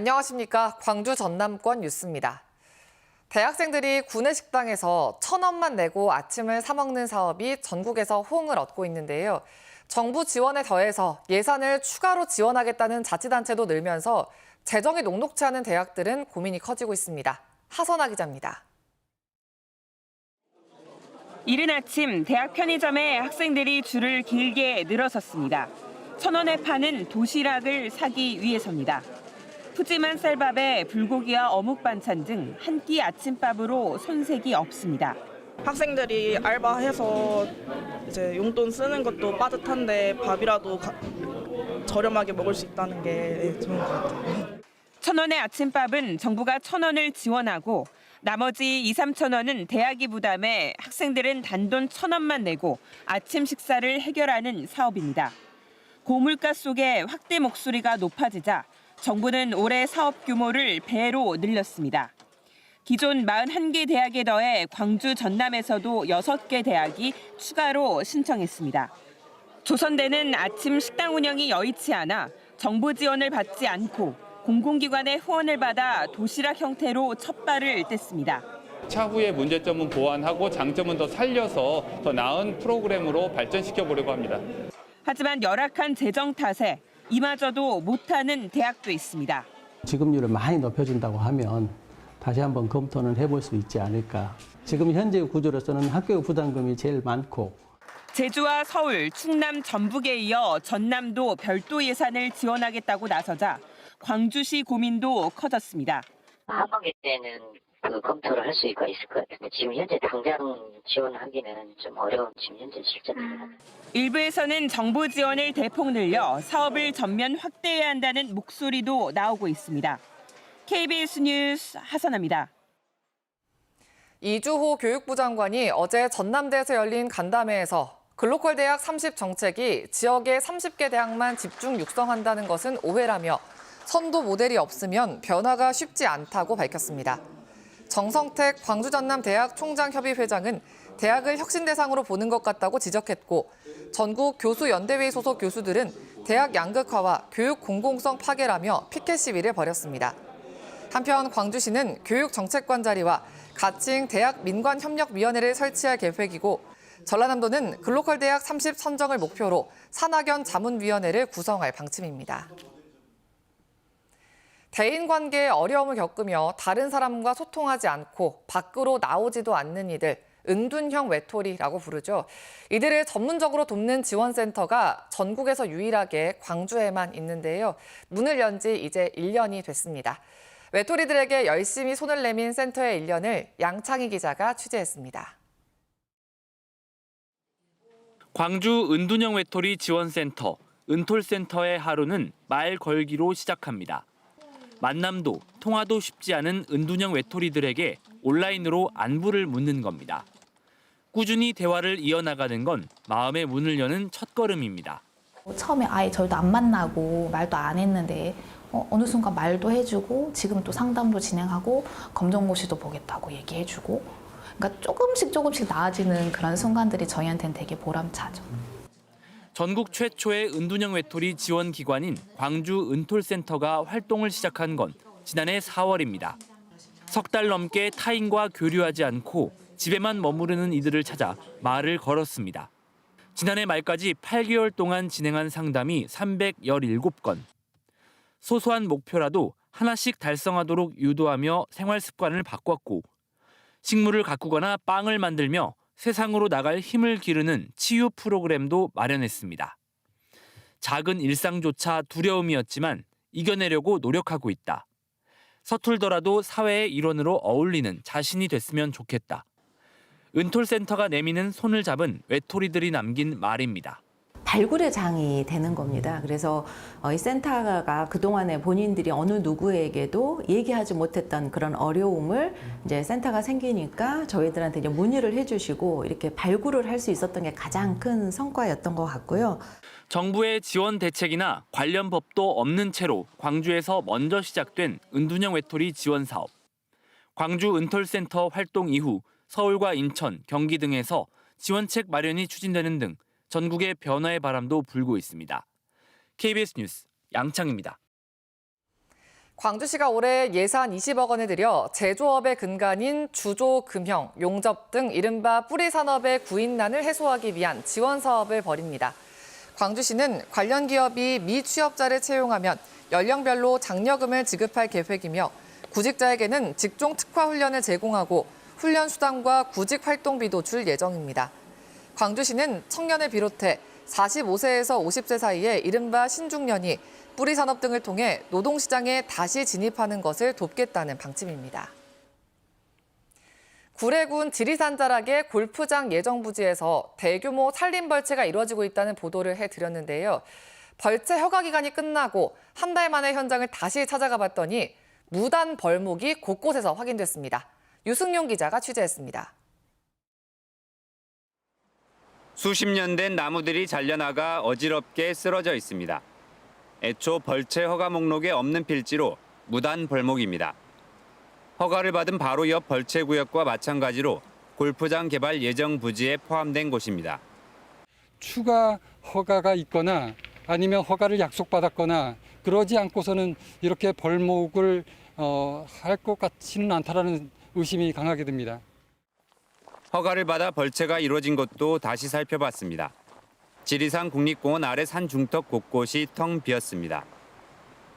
안녕하십니까. 광주 전남권 뉴스입니다. 대학생들이 구내식당에서 1,000원만 내고 아침을 사 먹는 사업이 전국에서 호응을 얻고 있는데요. 정부 지원에 더해서 예산을 추가로 지원하겠다는 자치단체도 늘면서 재정이 녹록치 않은 대학들은 고민이 커지고 있습니다. 하선아 기자입니다. 이른 아침 대학 편의점에 학생들이 줄을 길게 늘어섰습니다. 1,000원에 파는 도시락을 사기 위해서입니다. 푸짐한 쌀밥에 불고기와 어묵 반찬 등 한 끼 아침밥으로 손색이 없습니다. 학생들이 알바해서 이제 용돈 쓰는 것도 빠듯한데 밥이라도 저렴하게 먹을 수 있다는 게 좋은 것 같아요. 1,000원의 아침밥은 정부가 1,000원을 지원하고 나머지 2, 3천 원은 대학이 부담해 학생들은 단돈 1,000원만 내고 아침 식사를 해결하는 사업입니다. 고물가 속에 확대 목소리가 높아지자 정부는 올해 사업 규모를 배로 늘렸습니다. 기존 41개 대학에 더해 광주 전남에서도 6개 대학이 추가로 신청했습니다. 조선대는 아침 식당 운영이 여의치 않아 정부 지원을 받지 않고 공공기관의 후원을 받아 도시락 형태로 첫 발을 뗐습니다. 차후의 문제점은 보완하고 장점은 더 살려서 더 나은 프로그램으로 발전시켜 보려고 합니다. 하지만 열악한 재정 탓에 이마저도 못하는 대학도 있습니다. 지급률을 많이 높여준다고 하면 다시 한번 검토는 해볼 수 있지 않을까. 지금 현재 구조로서는 학교 부담금이 제일 많고. 제주와 서울, 충남, 전북에 이어 전남도 별도 예산을 지원하겠다고 나서자 광주시 고민도 커졌습니다. 하반기 때는 검토를 할 수가 있을 것 같은데 지금 현재 당장 지원하기는 좀 어려운 지금 현재 실정입니다. 일부에서는 정부 지원을 대폭 늘려 사업을 전면 확대해야 한다는 목소리도 나오고 있습니다. KBS 뉴스 하선아입니다. 이주호 교육부 장관이 어제 전남대에서 열린 간담회에서 글로컬 대학 30 정책이 지역의 30개 대학만 집중 육성한다는 것은 오해라며 선도 모델이 없으면 변화가 쉽지 않다고 밝혔습니다. 정성택 광주 전남 대학 총장협의회장은 대학을 혁신 대상으로 보는 것 같다고 지적했고 전국 교수연대회 소속 교수들은 대학 양극화와 교육 공공성 파괴라며 피켓 시위를 벌였습니다. 한편 광주시는 교육정책관 자리와 가칭 대학 민관협력위원회를 설치할 계획이고 전라남도는 글로컬 대학 30 선정을 목표로 산학연 자문위원회를 구성할 방침입니다. 대인관계에 어려움을 겪으며 다른 사람과 소통하지 않고 밖으로 나오지도 않는 이들, 은둔형 외톨이라고 부르죠. 이들을 전문적으로 돕는 지원센터가 전국에서 유일하게 광주에만 있는데요. 문을 연 지 이제 1년이 됐습니다. 외톨이들에게 열심히 손을 내민 센터의 일년을 양창희 기자가 취재했습니다. 광주 은둔형 외톨이 지원센터, 은톨센터의 하루는 말 걸기로 시작합니다. 만남도 통화도 쉽지 않은 은둔형 외톨이들에게 온라인으로 안부를 묻는 겁니다. 꾸준히 대화를 이어나가는 건 마음의 문을 여는 첫걸음입니다. 처음에 아예 저희도 안 만나고 말도 안 했는데 어느 순간 말도 해주고 지금 또 상담도 진행하고 검정고시도 보겠다고 얘기해주고 그러니까 조금씩 나아지는 그런 순간들이 저희한테는 되게 보람차죠. 전국 최초의 은둔형 외톨이 지원 기관인 광주 은톨센터가 활동을 시작한 건 지난해 4월입니다. 석 달 넘게 타인과 교류하지 않고 집에만 머무르는 이들을 찾아 말을 걸었습니다. 지난해 말까지 8개월 동안 진행한 상담이 317건. 소소한 목표라도 하나씩 달성하도록 유도하며 생활 습관을 바꿨고 식물을 가꾸거나 빵을 만들며 세상으로 나갈 힘을 기르는 치유 프로그램도 마련했습니다. 작은 일상조차 두려움이었지만 이겨내려고 노력하고 있다. 서툴더라도 사회의 일원으로 어울리는 자신이 됐으면 좋겠다. 은톨센터가 내미는 손을 잡은 외톨이들이 남긴 말입니다. 발굴의 장이 되는 겁니다. 그래서 이 센터가 그동안에 본인들이 어느 누구에게도 얘기하지 못했던 그런 어려움을 이제 센터가 생기니까 저희들한테 이제 문의를 해주시고 이렇게 발굴을 할 수 있었던 게 가장 큰 성과였던 것 같고요. 정부의 지원 대책이나 관련 법도 없는 채로 광주에서 먼저 시작된 은둔형 외톨이 지원 사업. 광주 은톨센터 활동 이후 서울과 인천, 경기 등에서 지원책 마련이 추진되는 등 전국의 변화의 바람도 불고 있습니다. KBS 뉴스 양창입니다. 광주시가 올해 예산 20억 원을 들여 제조업의 근간인 주조, 금형, 용접 등 이른바 뿌리산업의 구인난을 해소하기 위한 지원 사업을 벌입니다. 광주시는 관련 기업이 미취업자를 채용하면 연령별로 장려금을 지급할 계획이며 구직자에게는 직종 특화 훈련을 제공하고 훈련 수당과 구직 활동비도 줄 예정입니다. 광주시는 청년을 비롯해 45세에서 50세 사이의 이른바 신중년이 뿌리산업 등을 통해 노동시장에 다시 진입하는 것을 돕겠다는 방침입니다. 구례군 지리산 자락의 골프장 예정 부지에서 대규모 산림 벌채가 이루어지고 있다는 보도를 해드렸는데요. 벌채 허가 기간이 끝나고 한 달 만에 현장을 다시 찾아가 봤더니 무단 벌목이 곳곳에서 확인됐습니다. 유승용 기자가 취재했습니다. 수십 년 된 나무들이 잘려나가 어지럽게 쓰러져 있습니다. 애초 벌채 허가 목록에 없는 필지로 무단 벌목입니다. 허가를 받은 바로 옆 벌채 구역과 마찬가지로 골프장 개발 예정 부지에 포함된 곳입니다. 추가 허가가 있거나 아니면 허가를 약속받았거나 그러지 않고서는 이렇게 벌목을 할 것 같지는 않다라는 의심이 강하게 듭니다. 허가를 받아 벌채가 이루어진 곳도 다시 살펴봤습니다. 지리산 국립공원 아래 산 중턱 곳곳이 텅 비었습니다.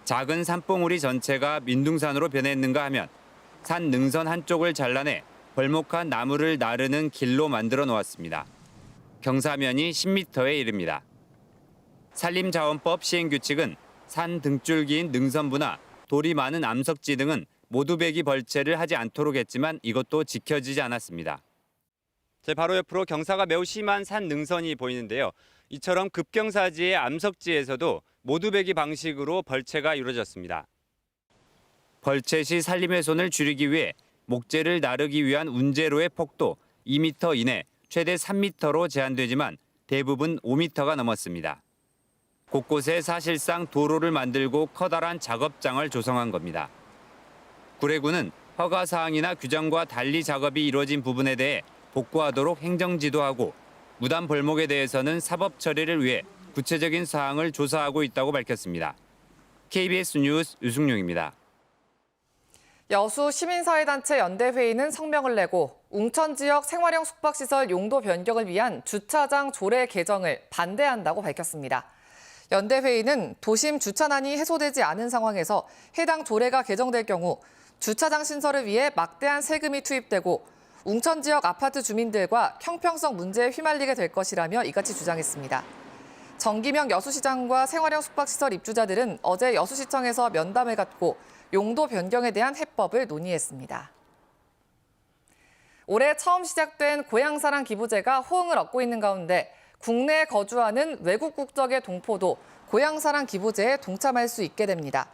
작은 산봉우리 전체가 민둥산으로 변했는가 하면 산 능선 한쪽을 잘라내 벌목한 나무를 나르는 길로 만들어 놓았습니다. 경사면이 10m에 이릅니다. 산림자원법 시행규칙은 산 등줄기인 능선부나 돌이 많은 암석지 등은 모두 베기 벌채를 하지 않도록 했지만 이것도 지켜지지 않았습니다. 제 바로 옆으로 경사가 매우 심한 산 능선이 보이는데요. 이처럼 급경사지의 암석지에서도 모두 베기 방식으로 벌채가 이루어졌습니다. 벌채 시 산림 훼손을 줄이기 위해 목재를 나르기 위한 운재로의 폭도 2m 이내 최대 3m로 제한되지만 대부분 5m가 넘었습니다. 곳곳에 사실상 도로를 만들고 커다란 작업장을 조성한 겁니다. 구례군은 허가 사항이나 규정과 달리 작업이 이루어진 부분에 대해 복구하도록 행정지도하고 무단 벌목에 대해서는 사법 처리를 위해 구체적인 사항을 조사하고 있다고 밝혔습니다. KBS 뉴스 유승용입니다. 여수 시민사회단체 연대회의는 성명을 내고 웅천 지역 생활형 숙박시설 용도 변경을 위한 주차장 조례 개정을 반대한다고 밝혔습니다. 연대회의는 도심 주차난이 해소되지 않은 상황에서 해당 조례가 개정될 경우 주차장 신설을 위해 막대한 세금이 투입되고 웅천 지역 아파트 주민들과 형평성 문제에 휘말리게 될 것이라며 이같이 주장했습니다. 정기명 여수시장과 생활형 숙박시설 입주자들은 어제 여수시청에서 면담을 갖고 용도 변경에 대한 해법을 논의했습니다. 올해 처음 시작된 고향사랑 기부제가 호응을 얻고 있는 가운데 국내에 거주하는 외국 국적의 동포도 고향사랑 기부제에 동참할 수 있게 됩니다.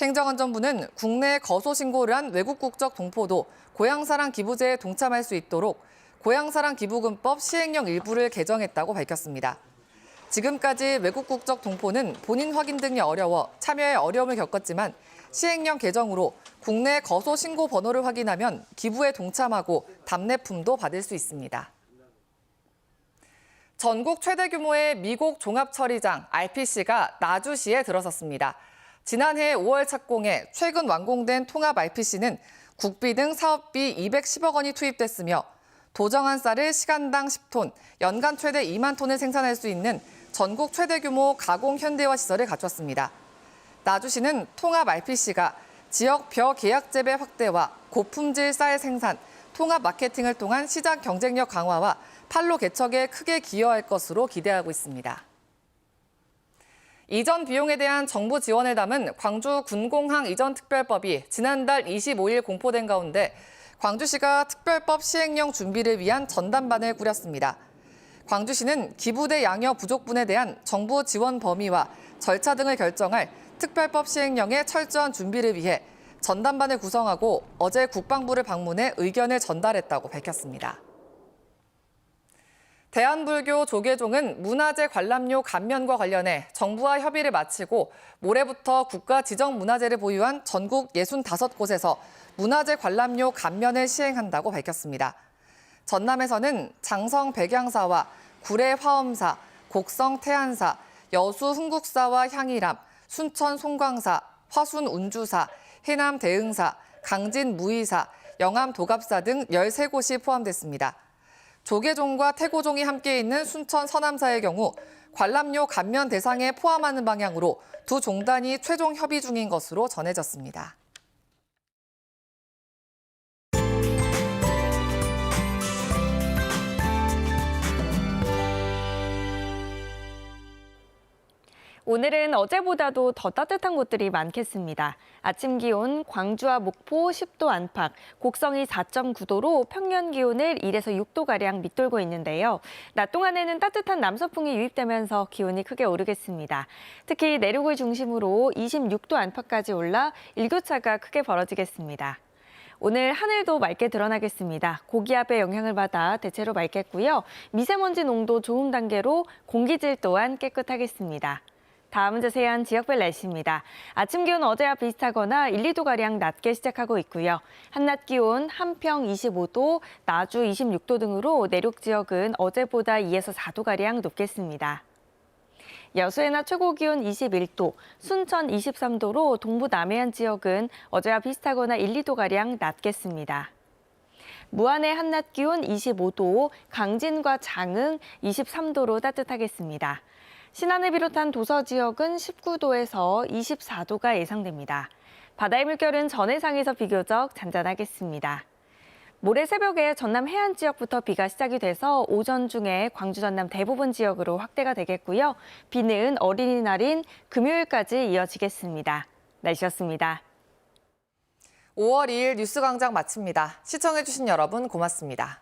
행정안전부는 국내에 거소 신고를 한 외국 국적 동포도 고향사랑 기부제에 동참할 수 있도록 고향사랑 기부금법 시행령 일부를 개정했다고 밝혔습니다. 지금까지 외국 국적 동포는 본인 확인 등이 어려워 참여에 어려움을 겪었지만 시행령 개정으로 국내 거소 신고 번호를 확인하면 기부에 동참하고 답례품도 받을 수 있습니다. 전국 최대 규모의 미곡 종합처리장 RPC가 나주시에 들어섰습니다. 지난해 5월 착공해 최근 완공된 통합 RPC는 국비 등 사업비 210억 원이 투입됐으며 도정한 쌀을 시간당 10톤, 연간 최대 2만 톤을 생산할 수 있는 전국 최대 규모 가공 현대화 시설을 갖췄습니다. 나주시는 통합 RPC가 지역 벼 계약 재배 확대와 고품질 쌀 생산, 통합 마케팅을 통한 시장 경쟁력 강화와 판로 개척에 크게 기여할 것으로 기대하고 있습니다. 이전 비용에 대한 정부 지원을 담은 광주 군공항 이전 특별법이 지난달 25일 공포된 가운데 광주시가 특별법 시행령 준비를 위한 전담반을 꾸렸습니다. 광주시는 기부대 양여 부족분에 대한 정부 지원 범위와 절차 등을 결정할 특별법 시행령의 철저한 준비를 위해 전담반을 구성하고 어제 국방부를 방문해 의견을 전달했다고 밝혔습니다. 대한불교 조계종은 문화재 관람료 감면과 관련해 정부와 협의를 마치고 모레부터 국가지정문화재를 보유한 전국 65곳에서 문화재 관람료 감면을 시행한다고 밝혔습니다. 전남에서는 장성 백양사와 구례 화엄사, 곡성 태안사, 여수 흥국사와 향일암, 순천 송광사, 화순 운주사, 해남 대흥사, 강진 무의사, 영암 도갑사 등 13곳이 포함됐습니다. 조계종과 태고종이 함께 있는 순천 서남사의 경우 관람료 감면 대상에 포함하는 방향으로 두 종단이 최종 협의 중인 것으로 전해졌습니다. 오늘은 어제보다도 더 따뜻한 곳들이 많겠습니다. 아침 기온 광주와 목포 10도 안팎, 곡성이 4.9도로 평년 기온을 1에서 6도가량 밑돌고 있는데요. 낮 동안에는 따뜻한 남서풍이 유입되면서 기온이 크게 오르겠습니다. 특히 내륙을 중심으로 26도 안팎까지 올라 일교차가 크게 벌어지겠습니다. 오늘 하늘도 맑게 드러나겠습니다. 고기압의 영향을 받아 대체로 맑겠고요. 미세먼지 농도 좋음 단계로 공기질 또한 깨끗하겠습니다. 다음은 자세한 지역별 날씨입니다. 아침 기온 어제와 비슷하거나 1, 2도가량 낮게 시작하고 있고요. 한낮 기온 한평 25도, 나주 26도 등으로 내륙 지역은 어제보다 2에서 4도가량 높겠습니다. 여수의 낮 최고 기온 21도, 순천 23도로 동부 남해안 지역은 어제와 비슷하거나 1, 2도가량 낮겠습니다. 무안의 한낮 기온 25도, 강진과 장흥 23도로 따뜻하겠습니다. 신안을 비롯한 도서 지역은 19도에서 24도가 예상됩니다. 바다의 물결은 전해상에서 비교적 잔잔하겠습니다. 모레 새벽에 전남 해안 지역부터 비가 시작이 돼서 오전 중에 광주 전남 대부분 지역으로 확대가 되겠고요. 비는 어린이날인 금요일까지 이어지겠습니다. 날씨였습니다. 5월 2일 뉴스광장 마칩니다. 시청해주신 여러분 고맙습니다.